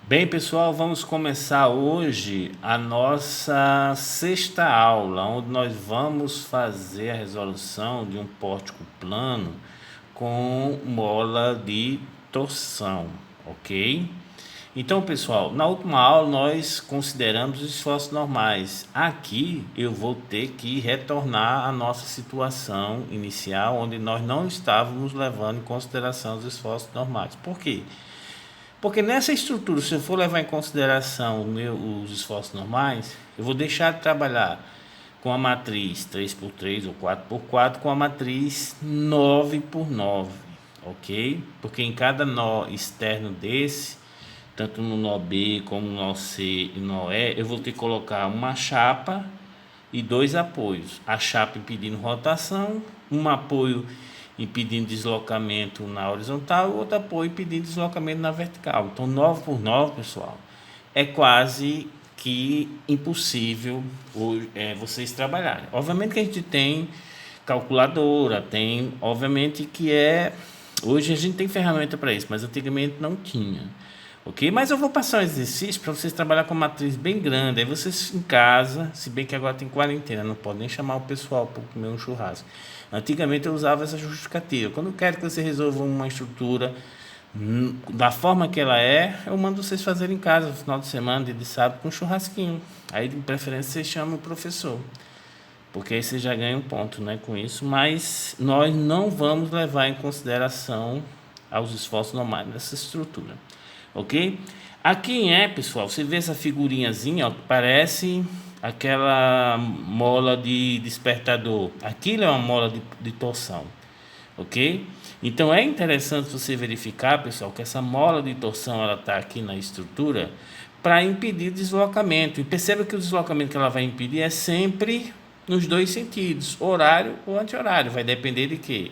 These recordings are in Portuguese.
Bem, pessoal, vamos começar hoje a nossa sexta aula, onde nós vamos fazer a resolução de um pórtico plano com mola de torção, ok? Então, pessoal, na última aula nós consideramos os esforços normais. Aqui eu vou ter que retornar à nossa situação inicial, onde nós não estávamos levando em consideração os esforços normais. Por quê? Porque nessa estrutura, se eu for levar em consideração os esforços normais, eu vou deixar de trabalhar com a matriz 3x3 ou 4x4 com a matriz 9x9, ok? Porque em cada nó externo desse, tanto no nó B como no nó C e nó E, eu vou ter que colocar uma chapa e dois apoios. A chapa impedindo rotação, um apoio impedindo deslocamento na horizontal e outro apoio impedindo deslocamento na vertical. Então 9 por 9, pessoal, é quase que impossível vocês trabalharem. Obviamente que a gente tem calculadora, tem, obviamente que hoje a gente tem ferramenta para isso, mas antigamente não tinha. Ok? Mas eu vou passar um exercício para vocês trabalhar com uma matriz bem grande. Aí vocês em casa, se bem que agora tem quarentena, não podem nem chamar o pessoal para comer um churrasco. Antigamente eu usava essa justificativa. Quando eu quero que você resolva uma estrutura da forma que ela é, eu mando vocês fazerem em casa no final de semana, dia de sábado, com um churrasquinho. Aí de preferência vocês chamam o professor, porque aí você já ganha um ponto, né, com isso. Mas nós não vamos levar em consideração aos esforços normais dessa estrutura, ok? Aqui em pessoal, você vê essa figurinhazinha, ó, que parece aquela mola de despertador. Aquilo é uma mola de torção, ok? Então é interessante você verificar, pessoal, que essa mola de torção ela está aqui na estrutura para impedir deslocamento. E perceba que o deslocamento que ela vai impedir é sempre nos dois sentidos, horário ou anti-horário. Vai depender de quê?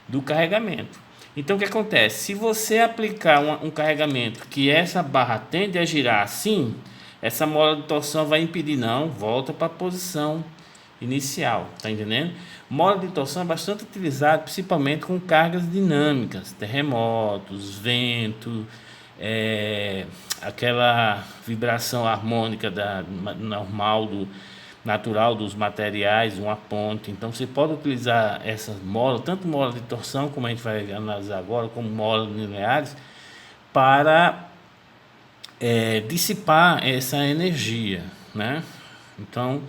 Do carregamento. Então o que acontece? Se você aplicar um carregamento que essa barra tende a girar assim, essa mola de torção vai impedir, não, volta para a posição inicial, tá entendendo? Mola de torção é bastante utilizado principalmente com cargas dinâmicas, terremotos, vento, aquela vibração harmônica normal natural dos materiais, uma ponte. Então você pode utilizar essas molas, tanto mola de torção, como a gente vai analisar agora, como molas lineares, para dissipar essa energia, né? Então,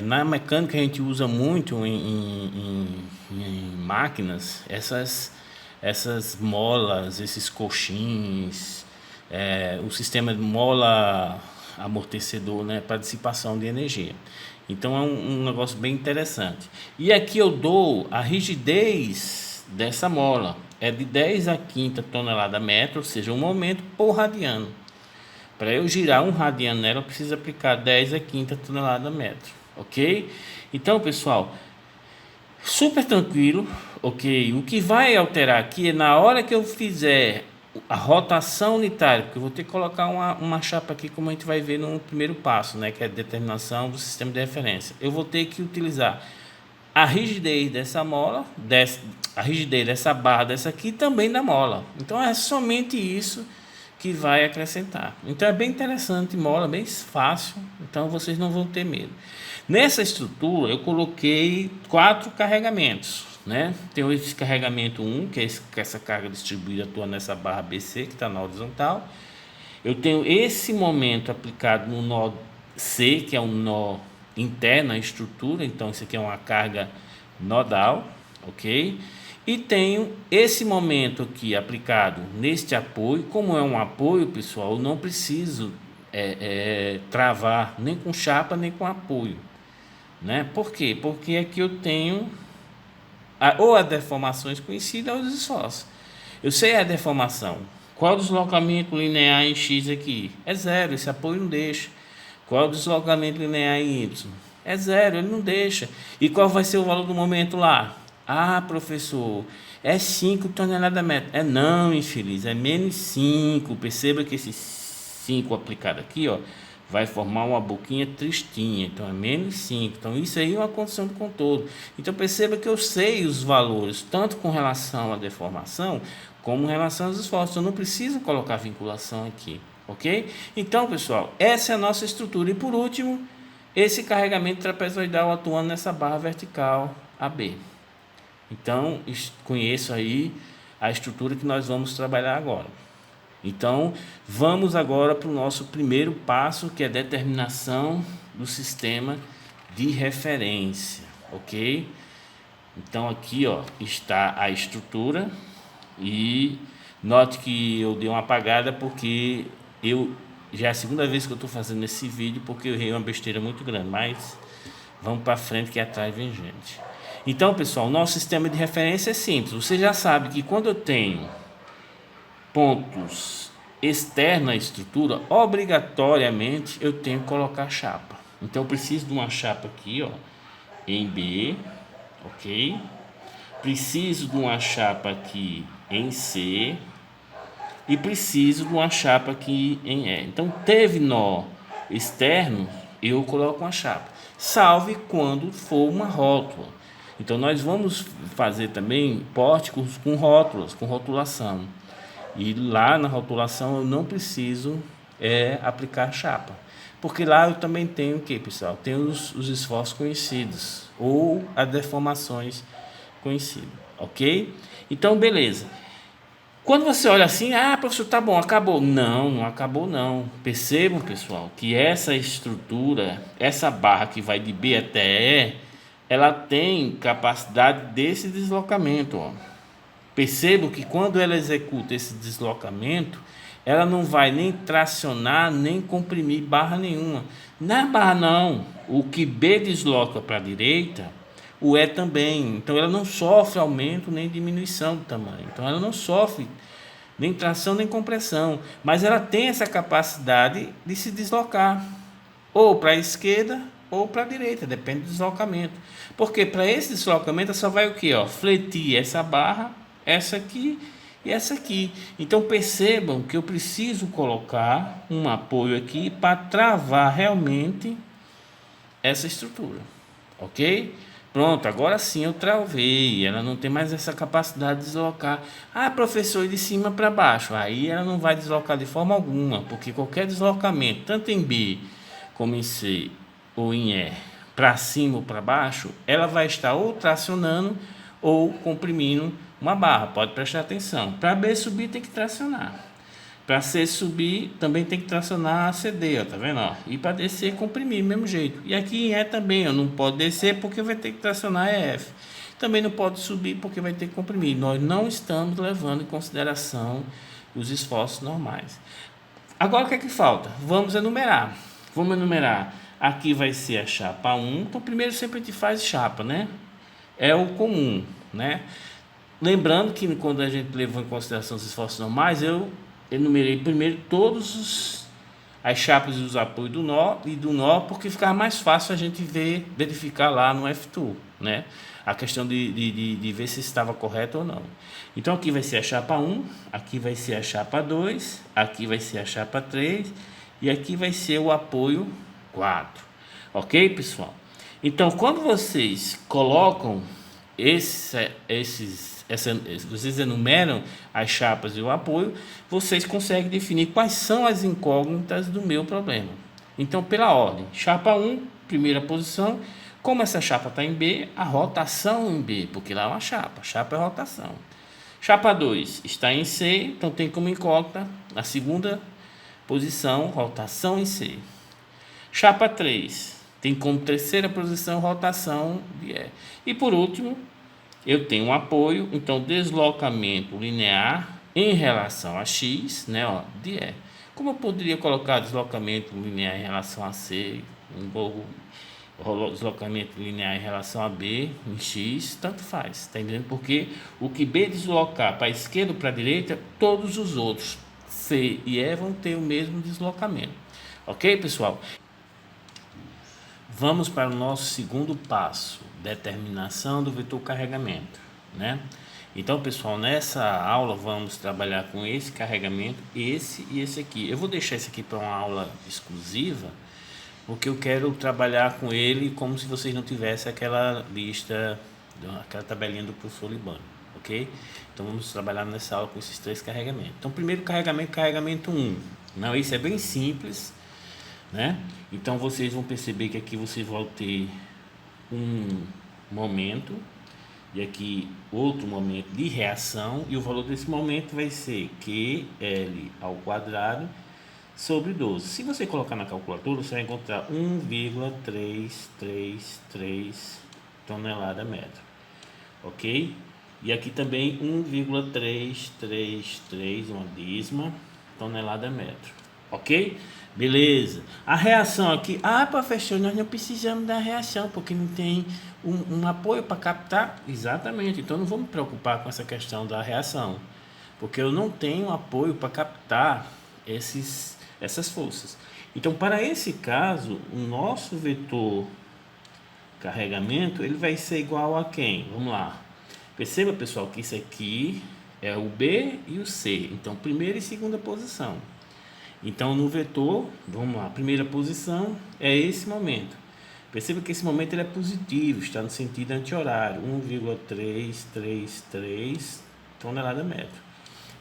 na mecânica a gente usa muito em máquinas essas molas, esses coxins, o sistema de mola amortecedor, né, para dissipação de energia. Então é um negócio bem interessante. E aqui eu dou a rigidez dessa mola, é de 10 a quinta tonelada metro, ou seja, um momento por radiano. Para eu girar um radiano nela, eu preciso aplicar 10 a quinta tonelada metro, ok? Então, pessoal, super tranquilo, ok? O que vai alterar aqui é na hora que eu fizer a rotação unitária, porque eu vou ter que colocar uma chapa aqui, como a gente vai ver no primeiro passo, né? Que é a determinação do sistema de referência. Eu vou ter que utilizar a rigidez dessa mola, a rigidez dessa barra dessa aqui e também da mola. Então é somente isso que vai acrescentar. Então é bem interessante, mola, bem fácil, então vocês não vão ter medo. Nessa estrutura eu coloquei 4 carregamentos, né? Tem esse carregamento 1, que é essa carga distribuída atua nessa barra BC, que está na horizontal. Eu tenho esse momento aplicado no nó C, que é um nó interno à estrutura, então isso aqui é uma carga nodal, ok? E tenho esse momento aqui aplicado neste apoio. Como é um apoio, pessoal, eu não preciso travar nem com chapa nem com apoio, né? Por quê? Porque aqui eu tenho ou a deformações conhecidas ou os esforços. Eu sei a deformação. Qual o deslocamento linear em X aqui? É zero, esse apoio não deixa. Qual o deslocamento linear em Y? É zero, ele não deixa. E qual vai ser o valor do momento lá? Ah, professor, é 5 toneladas metro. É não, infeliz, é menos 5. Perceba que esse 5 aplicado aqui, ó, vai formar uma boquinha tristinha, então é menos 5. Então isso aí é uma condição do contorno. Então perceba que eu sei os valores, tanto com relação à deformação, como em relação aos esforços. Eu não preciso colocar vinculação aqui, ok? Então, pessoal, essa é a nossa estrutura. E por último, esse carregamento trapezoidal atuando nessa barra vertical AB. Então, conheço aí a estrutura que nós vamos trabalhar agora. Então, vamos agora para o nosso primeiro passo, que é a determinação do sistema de referência, ok? Então, aqui ó, está a estrutura e note que eu dei uma apagada porque já é a segunda vez que eu estou fazendo esse vídeo, porque eu errei uma besteira muito grande, mas vamos para frente que atrás vem gente. Então, pessoal, o nosso sistema de referência é simples. Você já sabe que quando eu tenho pontos externos à estrutura, obrigatoriamente eu tenho que colocar chapa. Então eu preciso de uma chapa aqui, ó, em B, ok? Preciso de uma chapa aqui em C e preciso de uma chapa aqui em E. Então teve nó externo, eu coloco uma chapa, salve quando for uma rótula. Então nós vamos fazer também pórticos com rótulas, com rotulação. E lá na rotulação eu não preciso aplicar chapa, porque lá eu também tenho o que, pessoal? Tenho os esforços conhecidos ou as deformações conhecidas, ok? Então, beleza. Quando você olha assim, professor, tá bom, acabou. Não, não acabou não. Percebam, pessoal, que essa estrutura, essa barra que vai de B até E, ela tem capacidade desse deslocamento, ó. Percebo que quando ela executa esse deslocamento, ela não vai nem tracionar, nem comprimir barra nenhuma. Na barra não, o que B desloca para a direita, o E também. Então ela não sofre aumento nem diminuição do tamanho. Então ela não sofre nem tração nem compressão. Mas ela tem essa capacidade de se deslocar, ou para a esquerda ou para a direita, depende do deslocamento. Porque para esse deslocamento só vai o que? Fletir essa barra, essa aqui e essa aqui. Então percebam que eu preciso colocar um apoio aqui para travar realmente essa estrutura, ok? Pronto, agora sim eu travei, ela não tem mais essa capacidade de deslocar. Professor, de cima para baixo, aí ela não vai deslocar de forma alguma, porque qualquer deslocamento, tanto em B como em C ou em E, para cima ou para baixo, ela vai estar ou tracionando ou comprimindo uma barra. Pode prestar atenção. Para B subir tem que tracionar. Para C subir também tem que tracionar a CD, ó, tá vendo? Ó? E para descer comprimir, do mesmo jeito. E aqui em E também, ó, não pode descer porque vai ter que tracionar EF. Também não pode subir porque vai ter que comprimir. Nós não estamos levando em consideração os esforços normais. Agora o que é que falta? Vamos enumerar. Vamos enumerar. Aqui vai ser a chapa 1. Então primeiro sempre a gente faz chapa, né? É o comum, né? Lembrando que quando a gente levou em consideração os esforços normais, eu enumerei primeiro todos as chapas e os apoios do nó, porque ficava mais fácil a gente verificar lá no F2, né? A questão de ver se estava correto ou não. Então aqui vai ser a chapa 1, aqui vai ser a chapa 2, aqui vai ser a chapa 3 e aqui vai ser o apoio 4. Ok, pessoal? Então quando vocês colocam vocês enumeram as chapas e o apoio, vocês conseguem definir quais são as incógnitas do meu problema. Então, pela ordem, chapa 1, primeira posição, como essa chapa está em B, a rotação em B, porque lá é uma chapa é rotação. Chapa 2 está em C, então tem como incógnita a segunda posição, rotação em C. Chapa 3 tem como terceira posição, rotação de E. E por último, eu tenho um apoio, então deslocamento linear em relação a X, né, de E. Como eu poderia colocar deslocamento linear em relação a C, deslocamento linear em relação a B, em X, tanto faz, tá entendendo? Porque o que B deslocar para a esquerda ou para a direita, todos os outros, C e E, vão ter o mesmo deslocamento. Ok, pessoal? Vamos para o nosso segundo passo, determinação do vetor carregamento, né? Então, pessoal, nessa aula vamos trabalhar com esse carregamento, esse e esse aqui. Eu vou deixar esse aqui para uma aula exclusiva, porque eu quero trabalhar com ele como se vocês não tivessem aquela lista, aquela tabelinha do professor Libano, ok? Então, vamos trabalhar nessa aula com esses três carregamentos. Então, primeiro carregamento 1. Não, isso é bem simples, né? Então vocês vão perceber que aqui vocês vão ter um momento e aqui outro momento de reação, e o valor desse momento vai ser QL ao quadrado sobre 12. Se você colocar na calculadora, você vai encontrar 1,333 tonelada metro, ok? E aqui também 1,333, uma dízima tonelada metro, ok? Beleza. A reação aqui, professor, nós não precisamos da reação, porque não tem um apoio para captar. Exatamente, então não vou me preocupar com essa questão da reação, porque eu não tenho apoio para captar essas forças. Então, para esse caso, o nosso vetor carregamento, ele vai ser igual a quem? Vamos lá. Perceba, pessoal, que isso aqui é o B e o C. Então, primeira e segunda posição. Então, no vetor, vamos lá, primeira posição é esse momento. Perceba que esse momento ele é positivo, está no sentido anti-horário, 1,333 tonelada metro.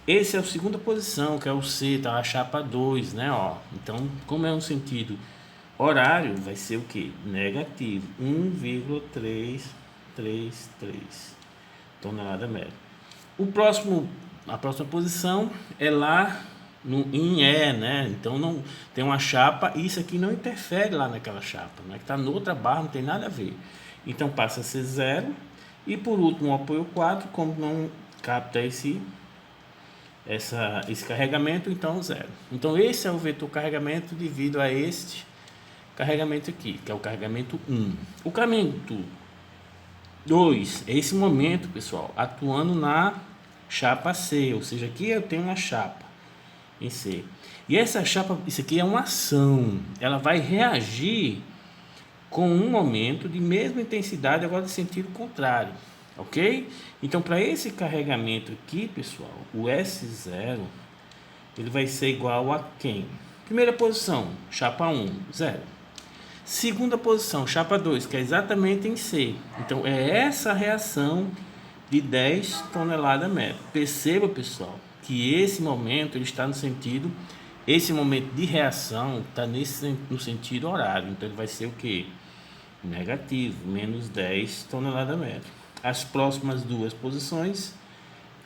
Esse é a segunda posição, que é o C, tá? A chapa 2, né? Ó. Então, como é um sentido horário, vai ser o que? Negativo, 1,333 tonelada metro. A próxima posição é lá em E, né? Então não tem uma chapa, e isso aqui não interfere lá naquela chapa, né? Que está noutra barra, não tem nada a ver. Então passa a ser 0. E por último, o apoio 4, como não capta esse carregamento, então 0. Então esse é o vetor carregamento devido a este carregamento aqui, que é o carregamento 1. O carregamento 2 é esse momento, pessoal, atuando na chapa C, ou seja, aqui eu tenho uma chapa em C. E essa chapa, isso aqui é uma ação, ela vai reagir com um momento de mesma intensidade, agora de sentido contrário, ok? Então, para esse carregamento aqui, pessoal, o S0, ele vai ser igual a quem? Primeira posição, chapa 1, 0. Segunda posição, chapa 2, que é exatamente em C. Então, é essa reação de 10 toneladas metro. Perceba, pessoal, que esse momento ele está no sentido, esse momento de reação está no sentido horário. Então, ele vai ser o que? Negativo, menos 10 toneladas metro. As próximas duas posições,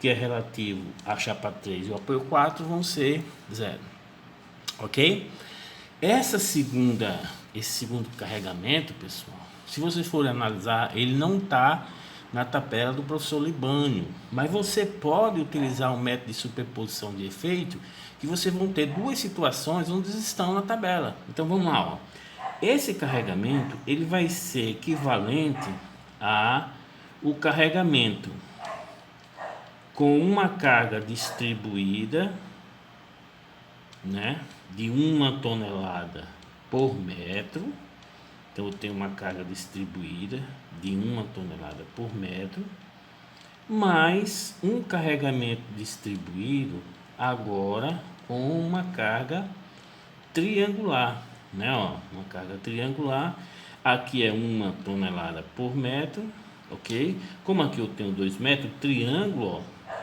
que é relativo à chapa 3 e ao apoio 4, vão ser 0. Ok? Esse segundo carregamento, pessoal, se vocês forem analisar, ele não está na tabela do professor Libânio, mas você pode utilizar um método de superposição de efeito, que vocês vão ter duas situações onde estão na tabela. Então vamos lá, ó. Esse carregamento ele vai ser equivalente a o carregamento com uma carga distribuída, né, de 1 tonelada por metro. Então eu tenho uma carga distribuída de 1 tonelada por metro, mais um carregamento distribuído agora com uma carga triangular, né? Ó, uma carga triangular. Aqui é 1 tonelada por metro, ok? Como aqui eu tenho 2 metros, triângulo, ó,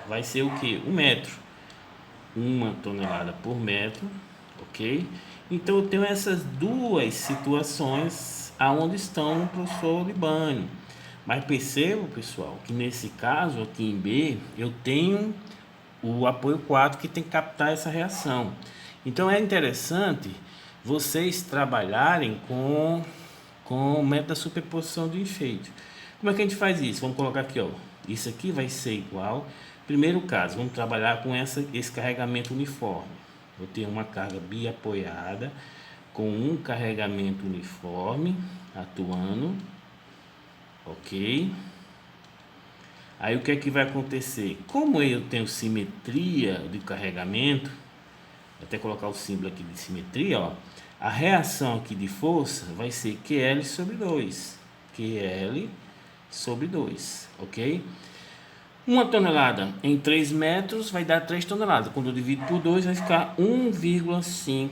vai ser o que? 1 metro. 1 tonelada por metro, ok? Então eu tenho essas duas situações aonde estão o professor Libânio. Mas percebo, pessoal, que nesse caso aqui em B, eu tenho o apoio 4 que tem que captar essa reação. Então é interessante vocês trabalharem com o método da superposição de efeito. Como é que a gente faz isso? Vamos colocar aqui, ó. Isso aqui vai ser igual. Primeiro caso, vamos trabalhar com esse carregamento uniforme. Eu tenho uma carga biapoiada com um carregamento uniforme atuando, ok? Aí o que é que vai acontecer? Como eu tenho simetria de carregamento, vou até colocar o símbolo aqui de simetria, ó, a reação aqui de força vai ser QL sobre 2. QL sobre 2, ok? 1 tonelada em 3 metros vai dar 3 toneladas. Quando eu divido por 2, vai ficar 1,5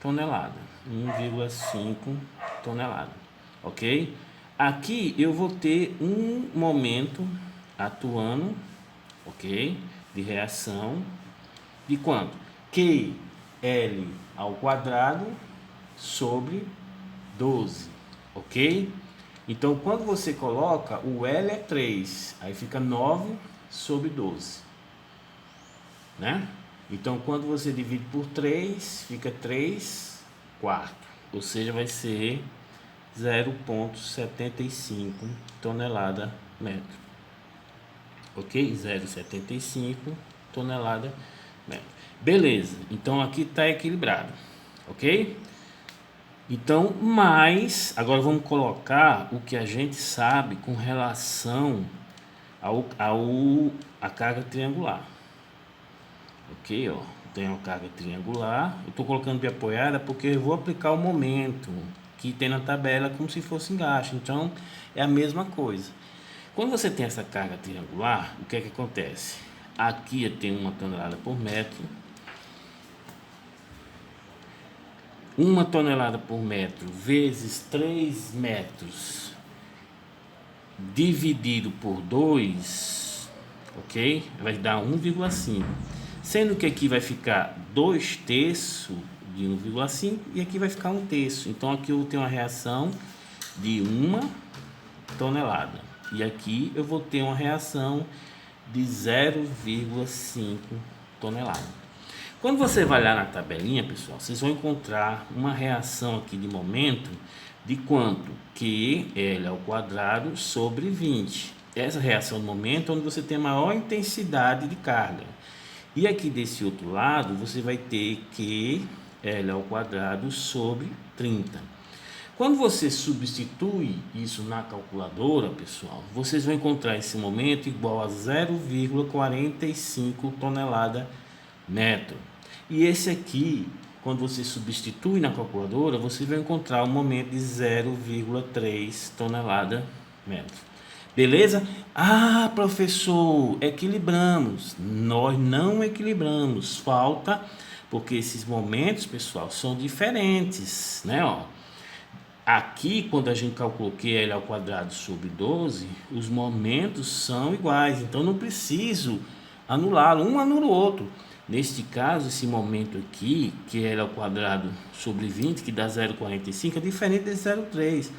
tonelada. 1,5 tonelada, ok? Aqui eu vou ter um momento atuando, ok? De reação de quanto? Q L ao quadrado sobre 12, ok? Então, quando você coloca, o L é 3, aí fica 9 sobre 12, né? Então, quando você divide por 3, fica 3 quartos, ou seja, vai ser 0,75 tonelada metro, ok? 0,75 tonelada metro. Beleza, então aqui está equilibrado, ok? Então, mas agora vamos colocar o que a gente sabe com relação a carga triangular. Ok, ó, tem uma carga triangular. Eu estou colocando de apoiada porque eu vou aplicar o momento que tem na tabela como se fosse engaste. Então, é a mesma coisa. Quando você tem essa carga triangular, o que é que acontece? Aqui eu tenho 1 tonelada por metro. 1 tonelada por metro vezes 3 metros dividido por 2, ok? Vai dar 1,5. Sendo que aqui vai ficar 2/3 de 1,5 e aqui vai ficar 1/3. Então aqui eu tenho uma reação de 1 tonelada. E aqui eu vou ter uma reação de 0,5 tonelada. Quando você vai lá na tabelinha, pessoal, vocês vão encontrar uma reação aqui de momento de quanto? QL ao quadrado sobre 20. Essa reação de momento é onde você tem maior intensidade de carga. E aqui desse outro lado, você vai ter QL ao quadrado sobre 30. Quando você substitui isso na calculadora, pessoal, vocês vão encontrar esse momento igual a 0,45 tonelada metro. E esse aqui, quando você substitui na calculadora, você vai encontrar um momento de 0,3 tonelada metro. Beleza? Ah, professor, equilibramos. Nós não equilibramos. Falta, porque esses momentos, pessoal, são diferentes, né? Ó, aqui, quando a gente calculou QL ao quadrado sobre 12, os momentos são iguais. Então, não preciso anulá-lo. Um anula o outro. Neste caso, esse momento aqui, QL ao quadrado sobre 20, que dá 0,45, é diferente desse 0,3.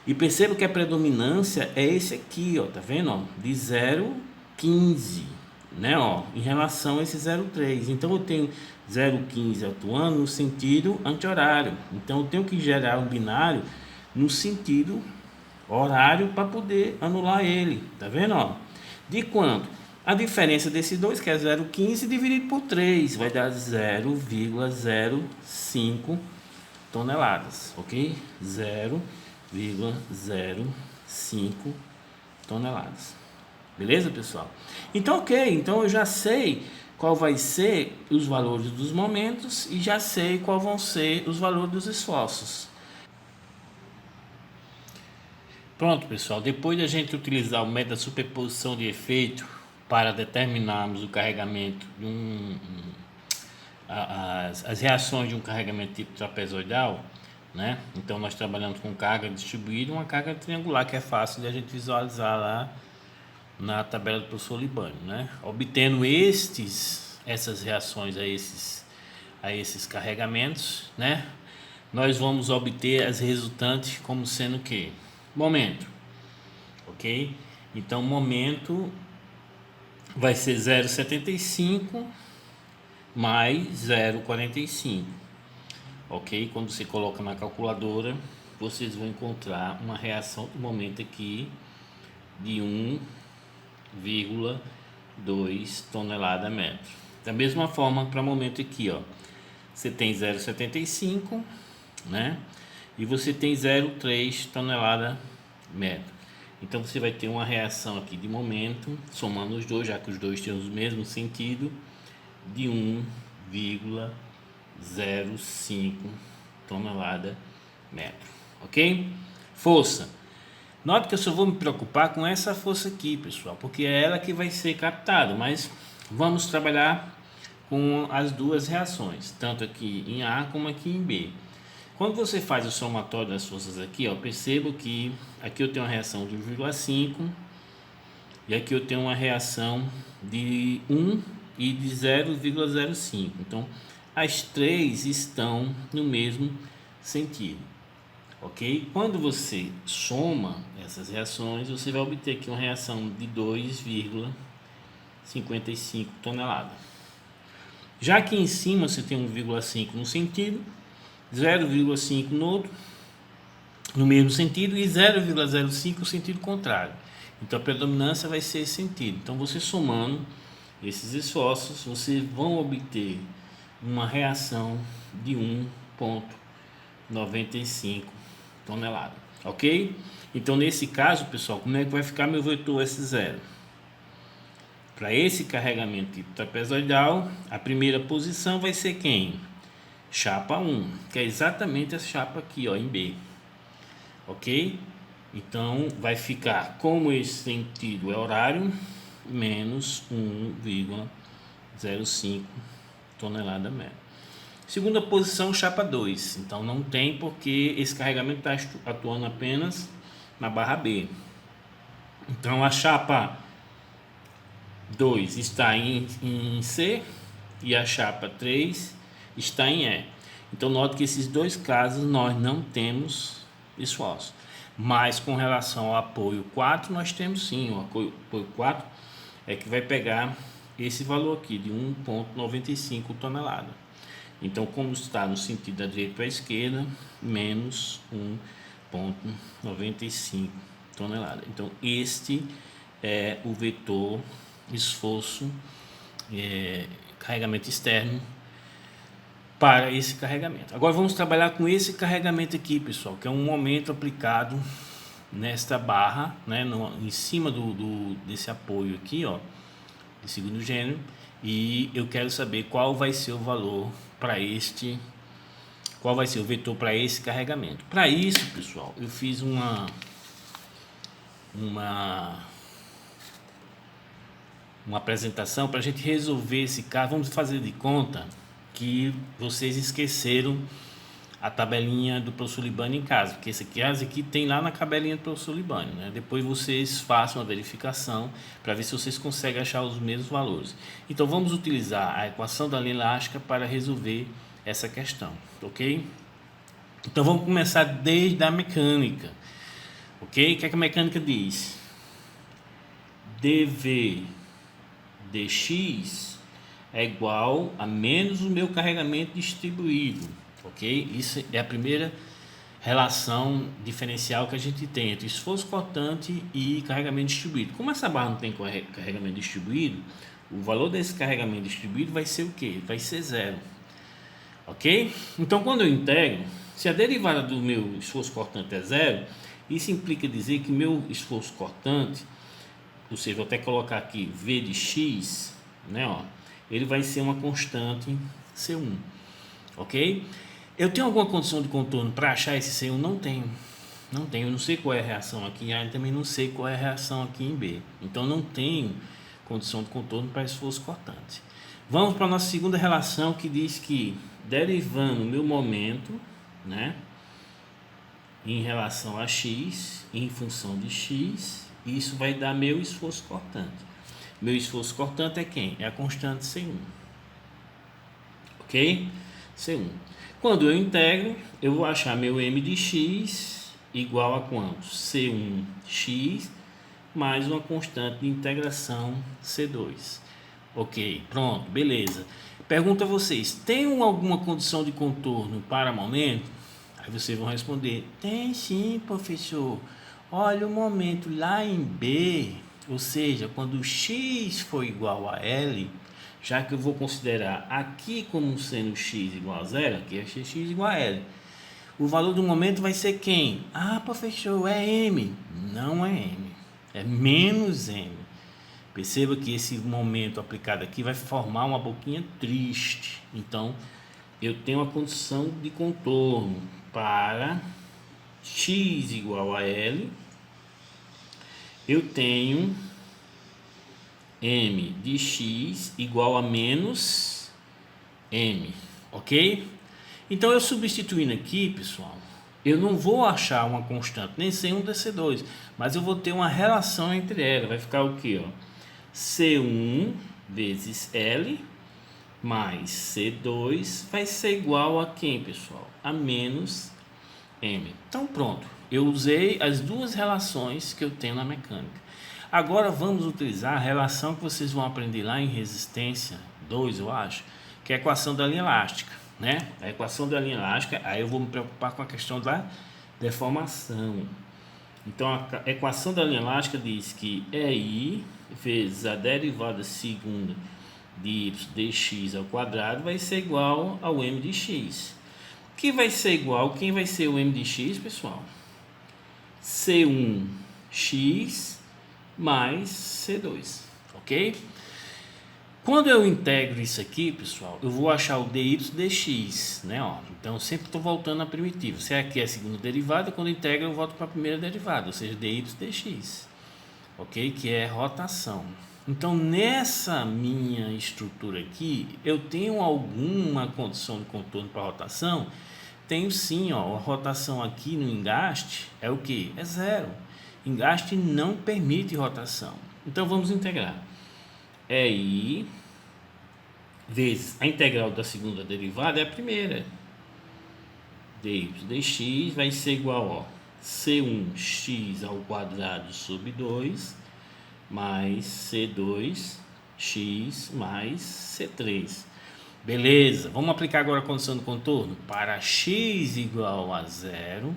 E perceba que a predominância é esse aqui, ó, tá vendo, ó, de 0,15, né, ó, em relação a esse 0,3. Então eu tenho 0,15 atuando no sentido anti-horário. Então eu tenho que gerar um binário no sentido horário para poder anular ele, tá vendo, ó? De quanto? A diferença desses dois, que é 0,15 dividido por 3, vai dar 0,05 toneladas, ok? 0,05 toneladas. Beleza, pessoal? Então, ok. Então, eu já sei qual vai ser os valores dos momentos e já sei qual vão ser os valores dos esforços. Pronto, pessoal. Depois de a gente utilizar o método da superposição de efeito para determinarmos o carregamento de as reações de um carregamento tipo trapezoidal, né? Então nós trabalhamos com carga distribuída e uma carga triangular, que é fácil de a gente visualizar lá na tabela do professor Libânio, né? Obtendo essas reações a esses carregamentos, né? Nós vamos obter as resultantes como sendo o que? Momento, ok? Então momento vai ser 0,75 mais 0,45, ok? Quando você coloca na calculadora, vocês vão encontrar uma reação do momento aqui de 1,2 tonelada metro. Da mesma forma para o momento aqui, ó, você tem 0,75, né? E você tem 0,3 tonelada metro. Então você vai ter uma reação aqui de momento, somando os dois, já que os dois têm o mesmo sentido, de 1,05 tonelada metro, ok? Força. Note que eu só vou me preocupar com essa força aqui, pessoal, porque é ela que vai ser captada, mas vamos trabalhar com as duas reações, tanto aqui em A como aqui em B. Quando você faz o somatório das forças aqui, ó, percebo que aqui eu tenho uma reação de 1,5 e aqui eu tenho uma reação de 1 e de 0,05. Então, as três estão no mesmo sentido, ok? Quando você soma essas reações, você vai obter aqui uma reação de 2,55 toneladas. Já que em cima você tem 1,5 no sentido, 0,5 no outro, no mesmo sentido, e 0,05 no sentido contrário. Então a predominância vai ser esse sentido. Então você somando esses esforços, vocês vão obter uma reação de 1,95 toneladas, ok? Então nesse caso, pessoal, como é que vai ficar meu vetor S0? Para esse carregamento tipo trapezoidal, a primeira posição vai ser quem? Chapa 1, que é exatamente essa chapa aqui, ó, em B, ok? Então vai ficar, como esse sentido é horário, menos 1,05 tonelada média. Segunda posição, chapa 2. Então não tem, porque esse carregamento está atuando apenas na barra B. Então a chapa 2 está em C e a chapa 3 está em E. Então note que esses dois casos nós não temos esforço. Mas com relação ao apoio 4, nós temos sim. O apoio 4 é que vai pegar esse valor aqui de 1,95 tonelada. Então, como está no sentido da direita para a esquerda, menos 1,95 tonelada. Então, este é o vetor esforço, carregamento externo para esse carregamento. Agora vamos trabalhar com esse carregamento aqui, pessoal, que é um momento aplicado nesta barra, né, em cima desse apoio aqui, ó, de segundo gênero, e eu quero saber qual vai ser o valor para qual vai ser o vetor para esse carregamento. Para isso, pessoal, eu fiz uma apresentação para a gente resolver esse caso. Vamos fazer de conta que vocês esqueceram a tabelinha do professor Libânio em casa, porque esse aqui tem lá na tabelinha do professor Libânio, né? Depois vocês façam a verificação para ver se vocês conseguem achar os mesmos valores. Então vamos utilizar a equação da linha elástica para resolver essa questão, ok? Então vamos começar desde a mecânica, ok? O que é que a mecânica diz? dV dx é igual a menos o meu carregamento distribuído, ok? Isso é a primeira relação diferencial que a gente tem entre esforço cortante e carregamento distribuído. Como essa barra não tem carregamento distribuído, o valor desse carregamento distribuído vai ser o quê? Vai ser zero, ok? Então quando eu integro, se a derivada do meu esforço cortante é zero, isso implica dizer que meu esforço cortante, ou seja, vou até colocar aqui V de x, né, ó, ele vai ser uma constante C1, ok? Eu tenho alguma condição de contorno para achar esse C1? Não tenho. Eu não sei qual é a reação aqui em A e também não sei qual é a reação aqui em B. Então não tenho condição de contorno para esforço cortante. Vamos para a nossa segunda relação, que diz que derivando o meu momento, né, em relação a x, em função de x, isso vai dar meu esforço cortante. Meu esforço cortante é quem? É a constante C1. Ok? C1. Quando eu integro, eu vou achar meu m de x igual a quanto? C1x mais uma constante de integração C2. Ok, pronto, beleza. Pergunto a vocês, tem alguma condição de contorno para momento? Aí vocês vão responder, tem sim, professor. Olha o momento lá em B, ou seja, quando x for igual a L, já que eu vou considerar aqui como sendo x igual a zero, aqui é x igual a L. O valor do momento vai ser quem? Ah, professor, é M. Não é M, é menos M. Perceba que esse momento aplicado aqui vai formar uma boquinha triste. Então, eu tenho a condição de contorno para x igual a L. Eu tenho m de x igual a menos m, ok? Então eu substituindo aqui, pessoal, eu não vou achar uma constante nem C1 nem C2, mas eu vou ter uma relação entre elas. Vai ficar o que? C1 vezes L mais C2 vai ser igual a quem, pessoal? A menos M. Então pronto, eu usei as duas relações que eu tenho na mecânica. Agora vamos utilizar a relação que vocês vão aprender lá em resistência 2, eu acho, que é a equação da linha elástica, né? A equação da linha elástica, aí eu vou me preocupar com a questão da deformação. Então a equação da linha elástica diz que EI vezes a derivada segunda de y dx ao quadrado vai ser igual ao m de x. Que vai ser igual, quem vai ser o m de x, pessoal? C1x mais C2, ok? Quando eu integro isso aqui, pessoal, eu vou achar o dy dx, né? Ó, então, sempre estou voltando à primitiva. Se aqui é a segunda derivada, quando eu integro, eu volto para a primeira derivada, ou seja, dy dx, ok? Que é rotação. Então, nessa minha estrutura aqui, eu tenho alguma condição de contorno para rotação? Tenho sim, ó. A rotação aqui no engaste é o que? É zero. Engaste não permite rotação. Então, vamos integrar. EI vezes a integral da segunda derivada é a primeira. dy dx vai ser igual a C1x ao quadrado sobre 2 mais C2x mais C3. Beleza, vamos aplicar agora a condição do contorno. Para x igual a zero,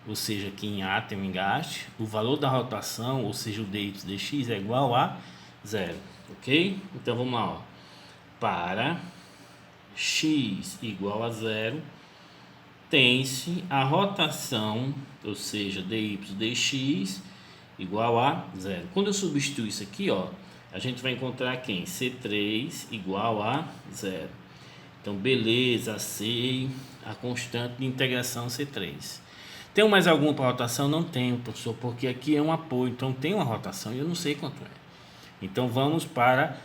ou seja, aqui em A tem um engaste, o valor da rotação, ou seja, o dy dx é igual a zero, ok? Então vamos lá, ó. Para x igual a zero, tem-se a rotação, ou seja, dy dx igual a zero. Quando eu substituo isso aqui, ó, a gente vai encontrar quem? C3 igual a zero. Então, beleza, achei a constante de integração C3. Tenho mais alguma para rotação? Não tenho, professor, porque aqui é um apoio, então tem uma rotação e eu não sei quanto é. Então, vamos para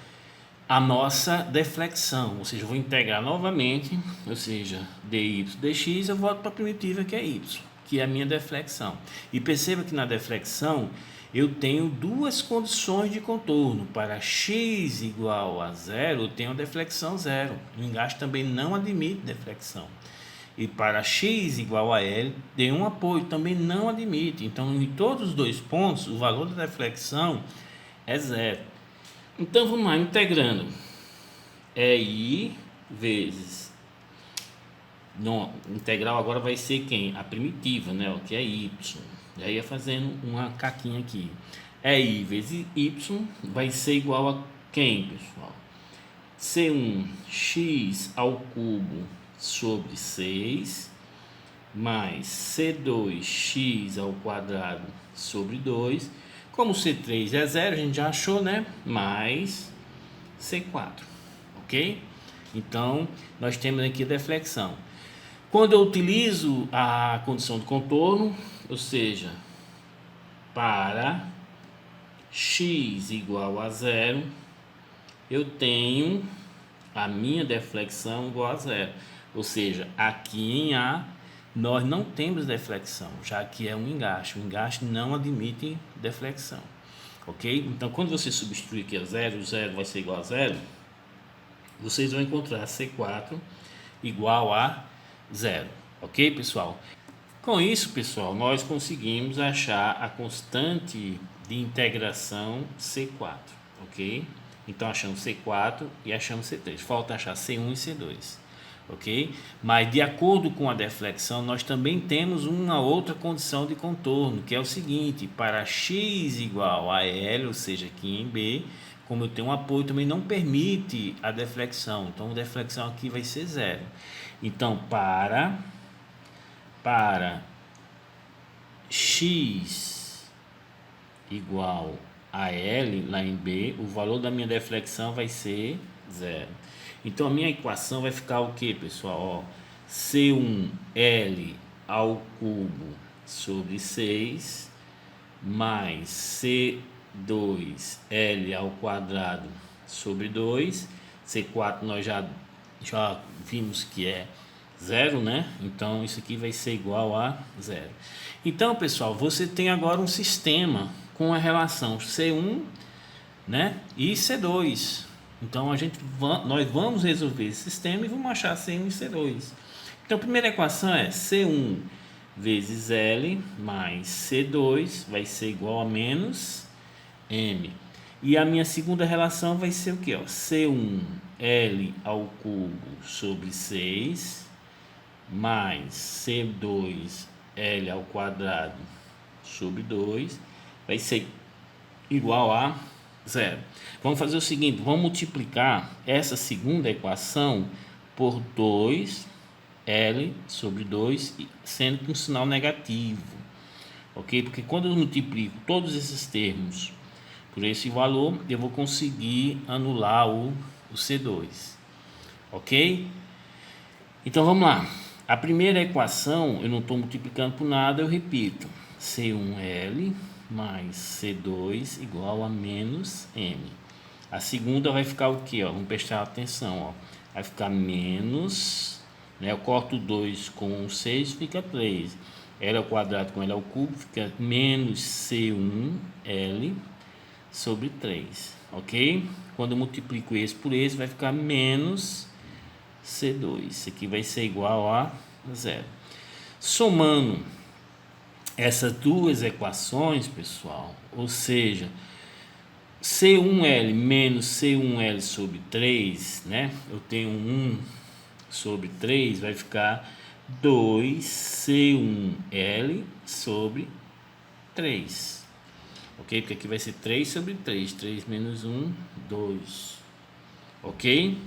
a nossa deflexão, ou seja, eu vou integrar novamente, ou seja, dy dx, eu volto para a primitiva que é y, que é a minha deflexão. E perceba que na deflexão eu tenho duas condições de contorno. Para x igual a zero, eu tenho a deflexão zero. O engaste também não admite deflexão. E para x igual a L, tem um apoio, também não admite. Então, em todos os dois pontos, o valor da deflexão é zero. Então, vamos lá, integrando. EI vezes... No integral agora vai ser quem? A primitiva, né? O que é y. E aí, fazendo uma caquinha aqui. EI vezes y vai ser igual a quem, pessoal? C1x ao cubo sobre 6 mais C2x ao quadrado sobre 2. Como C3 é zero, a gente já achou, né? Mais C4, ok? Então, nós temos aqui a deflexão. Quando eu utilizo a condição de contorno, ou seja, para x igual a zero, eu tenho a minha deflexão igual a zero. Ou seja, aqui em A, nós não temos deflexão, já que é um engaste. O engaste não admite deflexão, ok? Então, quando você substituir aqui a zero, o zero vai ser igual a zero, vocês vão encontrar C4 igual a zero, ok, pessoal? Com isso, pessoal, nós conseguimos achar a constante de integração C4, ok? Então, achamos C4 e achamos C3. Falta achar C1 e C2. Ok? Mas de acordo com a deflexão, nós também temos uma outra condição de contorno, que é o seguinte: para x igual a L, ou seja, aqui em B, como eu tenho um apoio, também não permite a deflexão. Então, a deflexão aqui vai ser zero. Então, para x igual a L, lá em B, o valor da minha deflexão vai ser zero. Então, a minha equação vai ficar o que, pessoal? Ó, C1L ao cubo sobre 6 mais C2L ao quadrado sobre 2. C4 nós já vimos que é zero, né? Então, isso aqui vai ser igual a zero. Então, pessoal, você tem agora um sistema com a relação C1, né, e C2. Então nós vamos resolver esse sistema e vamos achar C1 e C2. Então a primeira equação é C1 vezes L mais C2 vai ser igual a menos M. E a minha segunda relação vai ser o que? C1 L ao cubo sobre 6 mais C2 L ao quadrado sobre 2 vai ser igual a zero. Vamos fazer o seguinte, vamos multiplicar essa segunda equação por 2L sobre 2, sendo com um sinal negativo, ok? Porque quando eu multiplico todos esses termos por esse valor, eu vou conseguir anular o C2, ok? Então vamos lá. A primeira equação eu não estou multiplicando por nada, eu repito. C1L mais C2 igual a menos M. A segunda vai ficar o que? Vamos prestar atenção. Vai ficar menos, né? Eu corto 2 com 6, fica 3. L ao quadrado com L ao cubo fica menos C1L sobre 3, ok? Quando eu multiplico esse por esse, vai ficar menos C2. Isso aqui vai ser igual a zero. Somando essas duas equações, pessoal, ou seja, C1L menos C1L sobre 3, né? Eu tenho 1 sobre 3, vai ficar 2C1L sobre 3. Ok? Porque aqui vai ser 3 sobre 3. 3 menos 1, 2. Ok?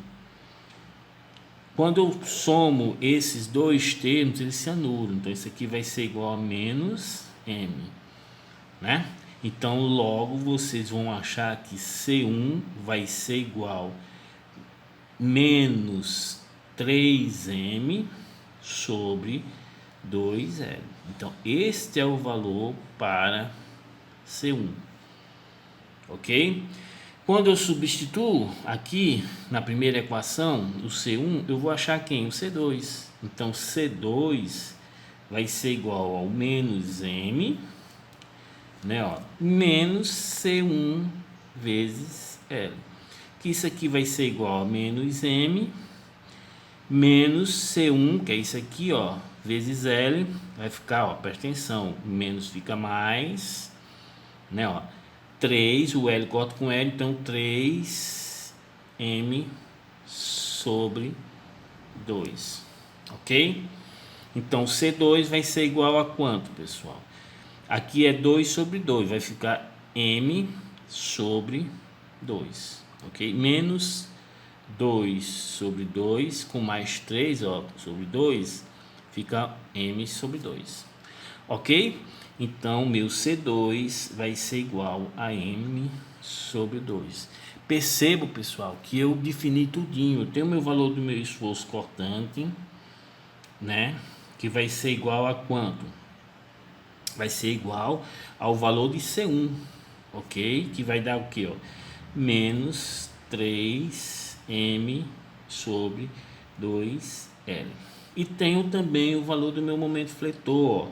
Quando eu somo esses dois termos, eles se anulam. Então, isso aqui vai ser igual a menos M, né? Então, logo, vocês vão achar que C1 vai ser igual a menos 3M sobre 2L. Então, este é o valor para C1, ok? Quando eu substituo aqui na primeira equação o C1, eu vou achar quem? O C2. Então C2 vai ser igual ao menos M, né, menos C1 vezes L. Que isso aqui vai ser igual a menos M menos C1, que é isso aqui, vezes L. Vai ficar, presta atenção, menos fica mais, né, 3, o L corta com L, então 3M sobre 2, ok? Então C2 vai ser igual a quanto, pessoal? Aqui é 2 sobre 2, vai ficar M sobre 2, ok? Menos 2 sobre 2, com mais 3 sobre 2, fica M sobre 2, ok? Então, meu C2 vai ser igual a M sobre 2. Percebo, pessoal, que eu defini tudinho. Eu tenho o meu valor do meu esforço cortante, né? Que vai ser igual a quanto? Vai ser igual ao valor de C1, ok? Que vai dar o quê? Menos 3M sobre 2L. E tenho também o valor do meu momento fletor,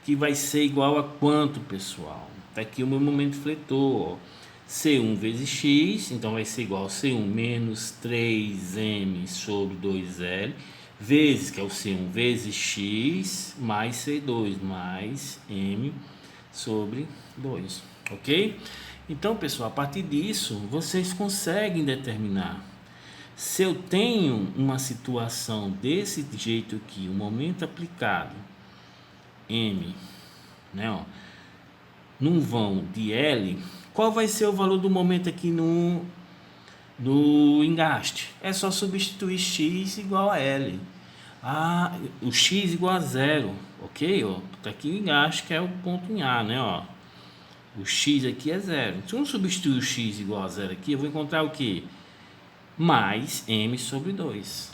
que vai ser igual a quanto, pessoal? Tá aqui o meu momento fletor, C1 vezes X, então vai ser igual a C1 menos 3M sobre 2L, vezes, que é o C1 vezes X, mais C2, mais M sobre 2, ok? Então, pessoal, a partir disso, vocês conseguem determinar. Se eu tenho uma situação desse jeito aqui, o momento aplicado, M, né, num vão de L, qual vai ser o valor do momento aqui no engaste? É só substituir X igual a L. O X igual a zero, ok? Tá aqui o engaste, que é o ponto em A, né? O X aqui é zero. Se eu substituir o X igual a zero aqui, eu vou encontrar o que? Mais M sobre 2.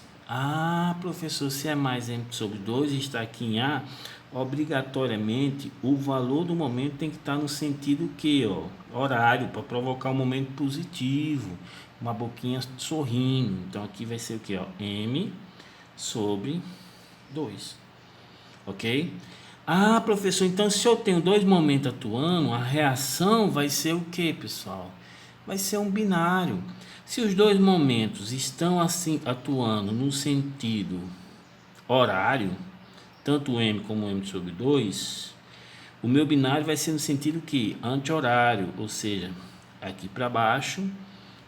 Professor, se é mais M sobre 2 e está aqui em A, obrigatoriamente o valor do momento tem que estar no sentido que, horário, para provocar um momento positivo, uma boquinha sorrindo. Então aqui vai ser o que? M sobre 2, ok? Professor, então se eu tenho dois momentos atuando, a reação vai ser o que, pessoal? vai ser um binário. Se os dois momentos estão assim atuando no sentido horário, tanto o m como o m sobre 2, o meu binário vai ser no sentido que anti-horário, ou seja, aqui para baixo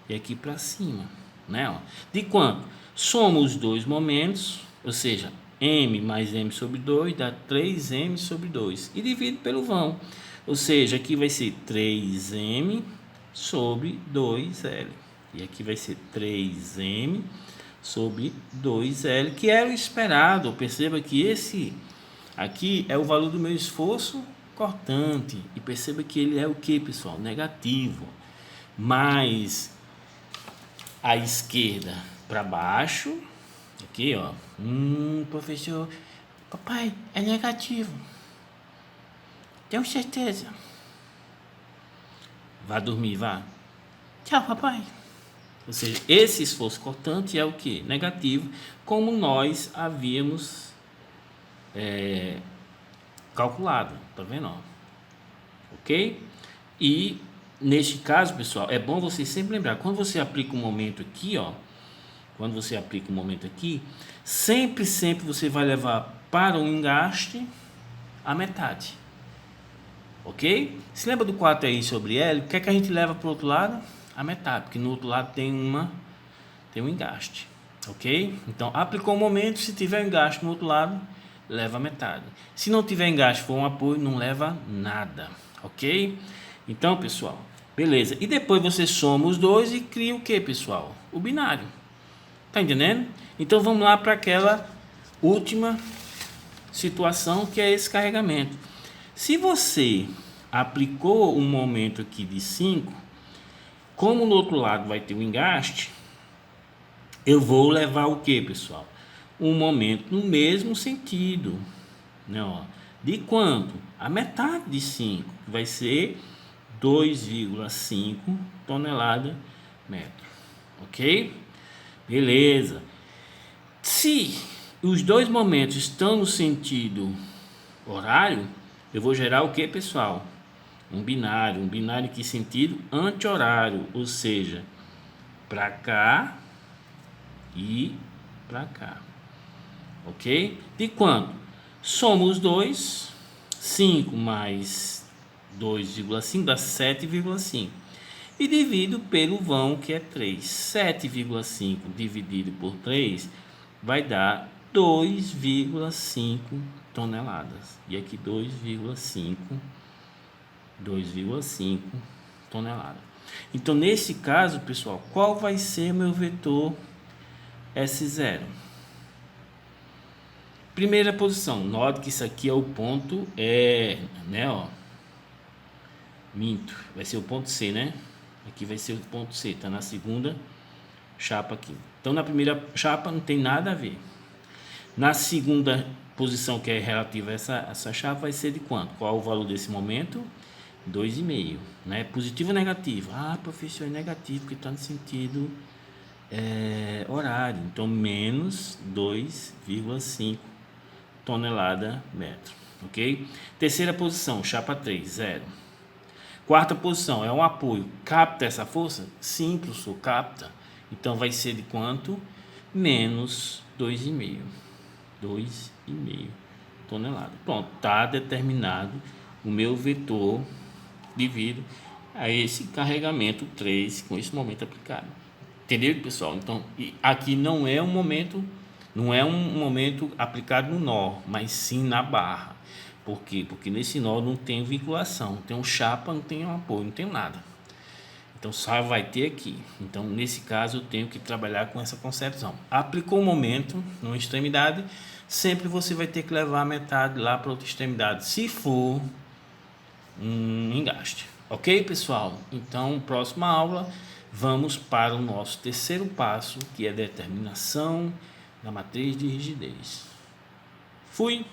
e aqui para cima, né? De quanto? Soma os dois momentos, ou seja, m mais m sobre 2 dá 3m sobre 2 e divido pelo vão, ou seja, aqui vai ser 3m sobre 2L e aqui vai ser 3m sobre 2L, que era o esperado. Perceba que esse aqui é o valor do meu esforço cortante e perceba que ele é o que, pessoal? Negativo. Mas a esquerda para baixo, aqui, ó. Professor, papai, é negativo. Tenho certeza. Vá dormir, vá. Tchau, papai. Ou seja, esse esforço cortante é o que? Negativo, como nós havíamos calculado. Tá vendo? Ó? Ok? E neste caso, pessoal, é bom você sempre lembrar, quando você aplica um momento aqui, ó, quando você aplica um momento aqui, sempre você vai levar para o engaste a metade. Ok? Se lembra do 4i sobre L, o que é que a gente leva para o outro lado? A metade, porque no outro lado tem um engaste. Ok? Então, aplicou um momento, se tiver engaste no outro lado, leva a metade. Se não tiver engaste, for um apoio, não leva nada. Ok? Então, pessoal, beleza. E depois você soma os dois e cria o que, pessoal? O binário. Tá entendendo? Então, vamos lá para aquela última situação, que é esse carregamento. Se você aplicou um momento aqui de 5, como no outro lado vai ter um engaste, eu vou levar o que, pessoal? Um momento no mesmo sentido, né? Ó, de quanto? A metade de 5, que vai ser 2,5 tonelada metro. Ok? Beleza. Se os dois momentos estão no sentido horário, eu vou gerar o que, pessoal? Um binário. Um binário em que sentido? Anti-horário, ou seja, para cá e para cá. Ok? De quanto? Soma os dois. 5 mais 2,5 dá 7,5. E divido pelo vão, que é 3. 7,5 dividido por 3 vai dar 2,5 toneladas. E aqui 2,5 toneladas. Então, nesse caso, pessoal, qual vai ser meu vetor S0? Primeira posição. Note que isso aqui é o ponto minto. Vai ser o ponto C, né? Aqui vai ser o ponto C, tá na segunda chapa aqui. Então, na primeira chapa não tem nada a ver. Na segunda posição, que é relativa a essa chapa, vai ser de quanto? Qual o valor desse momento? 2,5, né? Positivo ou negativo? Professor, é negativo, porque está no sentido horário. Então, menos 2,5 tonelada metro, ok? Terceira posição, chapa 3, 0. Quarta posição, é um apoio. Capta essa força? Sim, professor, capta. Então, vai ser de quanto? Menos 2,5 tonelada. Pronto, está determinado o meu vetor devido a esse carregamento 3 com esse momento aplicado. Entendeu, pessoal? Então, aqui não é um momento aplicado no nó, mas sim na barra. Por quê? Porque nesse nó não tem vinculação, não tem um chapa, não tem um apoio, não tem nada. Então, só vai ter aqui. Então, nesse caso, eu tenho que trabalhar com essa concepção. Aplicou o momento numa extremidade, sempre você vai ter que levar a metade lá para outra extremidade, se for um engaste. Ok, pessoal? Então, próxima aula, vamos para o nosso terceiro passo, que é a determinação da matriz de rigidez. Fui!